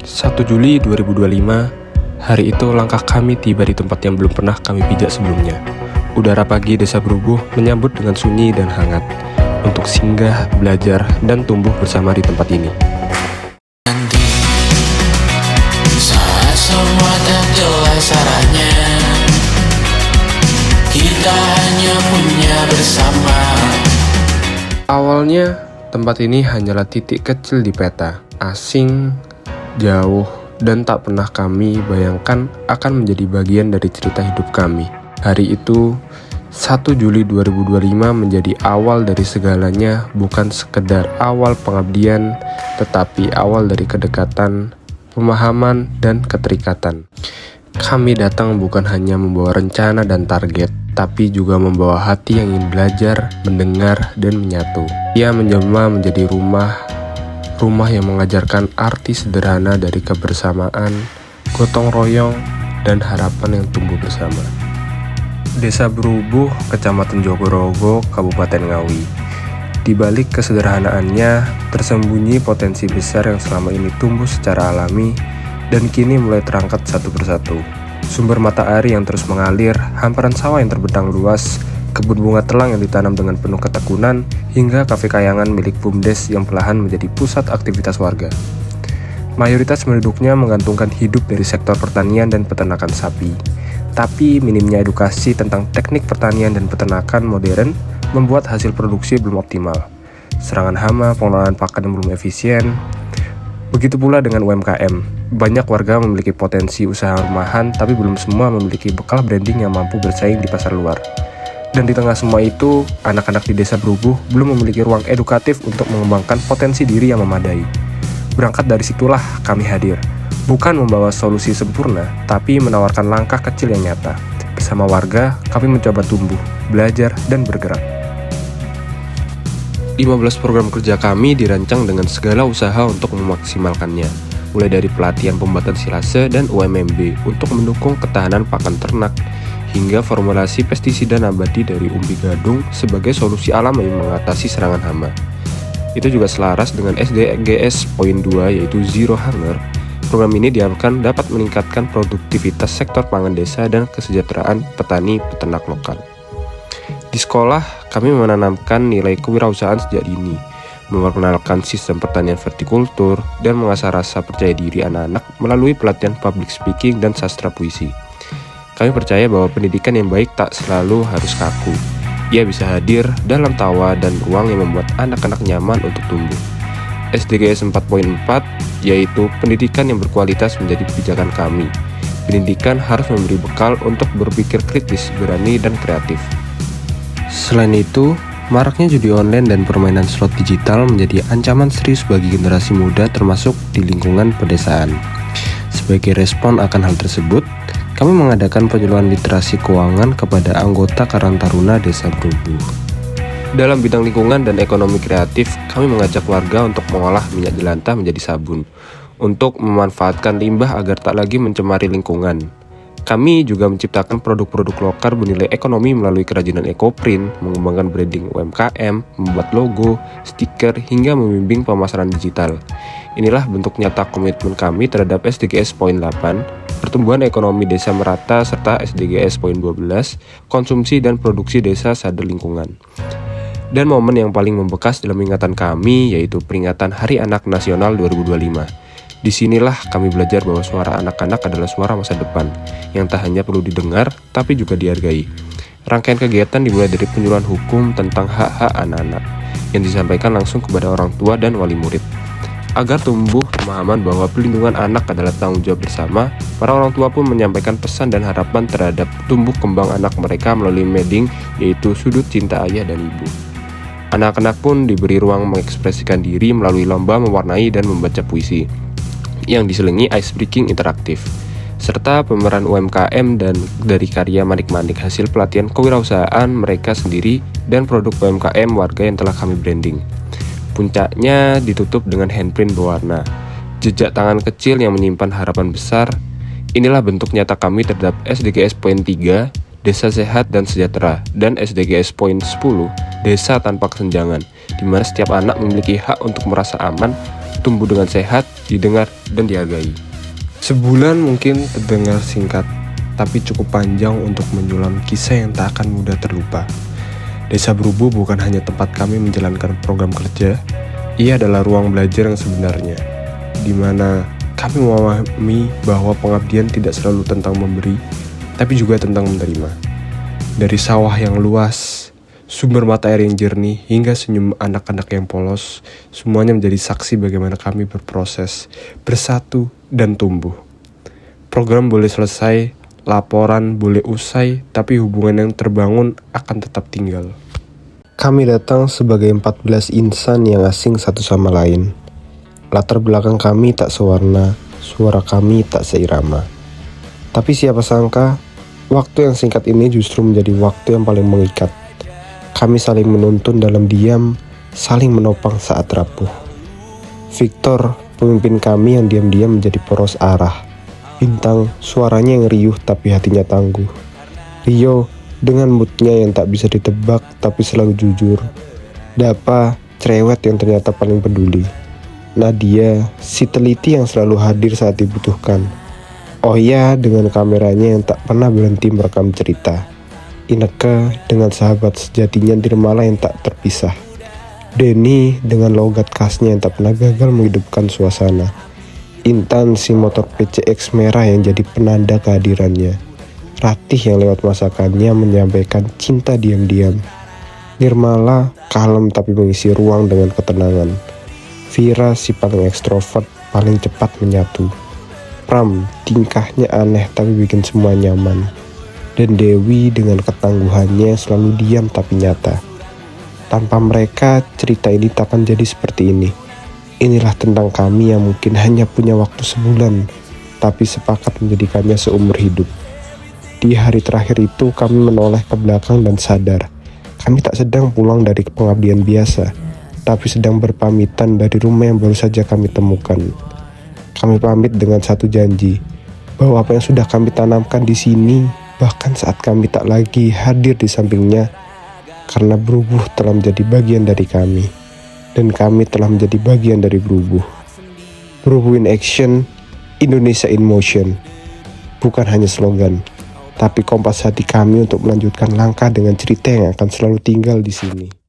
1 Juli 2025, hari itu langkah kami tiba di tempat yang belum pernah kami pijak sebelumnya. Udara pagi Desa Brubuh menyambut dengan sunyi dan hangat untuk singgah, belajar, dan tumbuh bersama di tempat ini. Nanti saat semua tak jelas arahnya, kita hanya punya bersama. Awalnya, tempat ini hanyalah titik kecil di peta, asing, jauh, dan tak pernah kami bayangkan akan menjadi bagian dari cerita hidup kami. Hari itu, 1 Juli 2025 menjadi awal dari segalanya, bukan sekedar awal pengabdian, tetapi awal dari kedekatan, pemahaman, dan keterikatan. Kami datang bukan hanya membawa rencana dan target, tapi juga membawa hati yang ingin belajar, mendengar, dan menyatu. Ia menjelma menjadi rumah yang mengajarkan arti sederhana dari kebersamaan, gotong royong, dan harapan yang tumbuh bersama. Desa Brubuh, Kecamatan Jogorogo, Kabupaten Ngawi. Di balik kesederhanaannya, tersembunyi potensi besar yang selama ini tumbuh secara alami dan kini mulai terangkat satu persatu. Sumber mata air yang terus mengalir, hamparan sawah yang terbentang luas, kebun bunga telang yang ditanam dengan penuh ketekunan, hingga kafe kayangan milik BUMDes yang perlahan menjadi pusat aktivitas warga. Mayoritas penduduknya menggantungkan hidup dari sektor pertanian dan peternakan sapi. Tapi minimnya edukasi tentang teknik pertanian dan peternakan modern membuat hasil produksi belum optimal. Serangan hama, pengelolaan pakan yang belum efisien. Begitu pula dengan UMKM. Banyak warga memiliki potensi usaha rumahan, tapi belum semua memiliki bekal branding yang mampu bersaing di pasar luar. Dan di tengah semua itu, anak-anak di Desa Brubuh belum memiliki ruang edukatif untuk mengembangkan potensi diri yang memadai. Berangkat dari situlah kami hadir. Bukan membawa solusi sempurna, tapi menawarkan langkah kecil yang nyata. Bersama warga, kami mencoba tumbuh, belajar, dan bergerak. 15 program kerja kami dirancang dengan segala usaha untuk memaksimalkannya. Mulai dari pelatihan pembuatan silase dan UMMB untuk mendukung ketahanan pakan ternak, hingga formulasi pestisida nabati dari umbi gadung sebagai solusi alam yang mengatasi serangan hama. Itu juga selaras dengan SDGs poin 2 yaitu Zero Hunger. Program ini diharapkan dapat meningkatkan produktivitas sektor pangan desa dan kesejahteraan petani peternak lokal. Di sekolah, kami menanamkan nilai kewirausahaan sejak dini, memperkenalkan sistem pertanian vertikultur, dan mengasah rasa percaya diri anak-anak melalui pelatihan public speaking dan sastra puisi. Kami percaya bahwa pendidikan yang baik tak selalu harus kaku. Ia bisa hadir dalam tawa dan ruang yang membuat anak-anak nyaman untuk tumbuh. SDGs 4.4 yaitu pendidikan yang berkualitas menjadi pijakan kami. Pendidikan harus memberi bekal untuk berpikir kritis, berani, dan kreatif. Selain itu, maraknya judi online dan permainan slot digital menjadi ancaman serius bagi generasi muda termasuk di lingkungan pedesaan. Sebagai respon akan hal tersebut, kami mengadakan penyuluhan literasi keuangan kepada anggota Karang Taruna Desa Brubuh. Dalam bidang lingkungan dan ekonomi kreatif, kami mengajak warga untuk mengolah minyak jelantah menjadi sabun, untuk memanfaatkan limbah agar tak lagi mencemari lingkungan. Kami juga menciptakan produk-produk lokal bernilai ekonomi melalui kerajinan ekoprint, mengembangkan branding UMKM, membuat logo, stiker, hingga membimbing pemasaran digital. Inilah bentuk nyata komitmen kami terhadap SDGs poin 8, pertumbuhan ekonomi desa merata, serta SDGs poin 12, konsumsi dan produksi desa sadar lingkungan. Dan momen yang paling membekas dalam ingatan kami yaitu peringatan Hari Anak Nasional 2025. Disinilah kami belajar bahwa suara anak-anak adalah suara masa depan yang tak hanya perlu didengar tapi juga dihargai. Rangkaian kegiatan dimulai dari penyuluhan hukum tentang hak-hak anak-anak yang disampaikan langsung kepada orang tua dan wali murid. Agar tumbuh pemahaman bahwa pelindungan anak adalah tanggung jawab bersama, para orang tua pun menyampaikan pesan dan harapan terhadap tumbuh kembang anak mereka melalui media yaitu sudut cinta ayah dan ibu. Anak-anak pun diberi ruang mengekspresikan diri melalui lomba mewarnai dan membaca puisi yang diselingi ice breaking interaktif, serta pemeran UMKM dan dari karya manik-manik hasil pelatihan kewirausahaan mereka sendiri dan produk UMKM warga yang telah kami branding. Puncaknya ditutup dengan handprint berwarna, jejak tangan kecil yang menyimpan harapan besar. Inilah bentuk nyata kami terhadap SDGs poin 3 Desa Sehat dan Sejahtera, dan SDGs Poin 10, Desa Tanpa Kesenjangan, di mana setiap anak memiliki hak untuk merasa aman, tumbuh dengan sehat, didengar, dan dihargai. Sebulan mungkin terdengar singkat, tapi cukup panjang untuk menyulam kisah yang tak akan mudah terlupa. Desa Brubuh bukan hanya tempat kami menjalankan program kerja, ia adalah ruang belajar yang sebenarnya, di mana kami memahami bahwa pengabdian tidak selalu tentang memberi, tapi juga tentang menerima. Dari sawah yang luas, sumber mata air yang jernih, hingga senyum anak-anak yang polos, semuanya menjadi saksi bagaimana kami berproses, bersatu, dan tumbuh. Program boleh selesai, laporan boleh usai, tapi hubungan yang terbangun akan tetap tinggal. Kami datang sebagai 14 insan yang asing satu sama lain. Latar belakang kami tak sewarna, suara kami tak seirama. Tapi siapa sangka, waktu yang singkat ini justru menjadi waktu yang paling mengikat. Kami saling menuntun dalam diam, saling menopang saat rapuh. Victor, pemimpin kami yang diam-diam menjadi poros arah. Bintang, suaranya yang riuh tapi hatinya tangguh. Rio, dengan moodnya yang tak bisa ditebak tapi selalu jujur. Dapa, cerewet yang ternyata paling peduli. Nadia, si teliti yang selalu hadir saat dibutuhkan. Oya dengan kameranya yang tak pernah berhenti merekam cerita. Ineke dengan sahabat sejatinya Nirmala yang tak terpisah. Denny dengan logat khasnya yang tak pernah gagal menghidupkan suasana. Intan si motor PCX merah yang jadi penanda kehadirannya. Ratih yang lewat masakannya menyampaikan cinta diam-diam. Nirmala kalem tapi mengisi ruang dengan ketenangan. Vira si paling ekstrovert, paling cepat menyatu. Pram, tingkahnya aneh tapi bikin semua nyaman. Dan Dewi dengan ketangguhannya selalu diam tapi nyata. Tanpa mereka, cerita ini tak akan jadi seperti ini. Inilah tentang kami yang mungkin hanya punya waktu sebulan, tapi sepakat menjadikannya seumur hidup. Di hari terakhir itu kami menoleh ke belakang dan sadar, kami tak sedang pulang dari pengabdian biasa, tapi sedang berpamitan dari rumah yang baru saja kami temukan. Kami pamit dengan satu janji, bahwa apa yang sudah kami tanamkan di sini, bahkan saat kami tak lagi hadir di sampingnya, karena Brubuh telah menjadi bagian dari kami, dan kami telah menjadi bagian dari Brubuh. Brubuh in action, Indonesia in motion. Bukan hanya slogan, tapi kompas hati kami untuk melanjutkan langkah dengan cerita yang akan selalu tinggal di sini.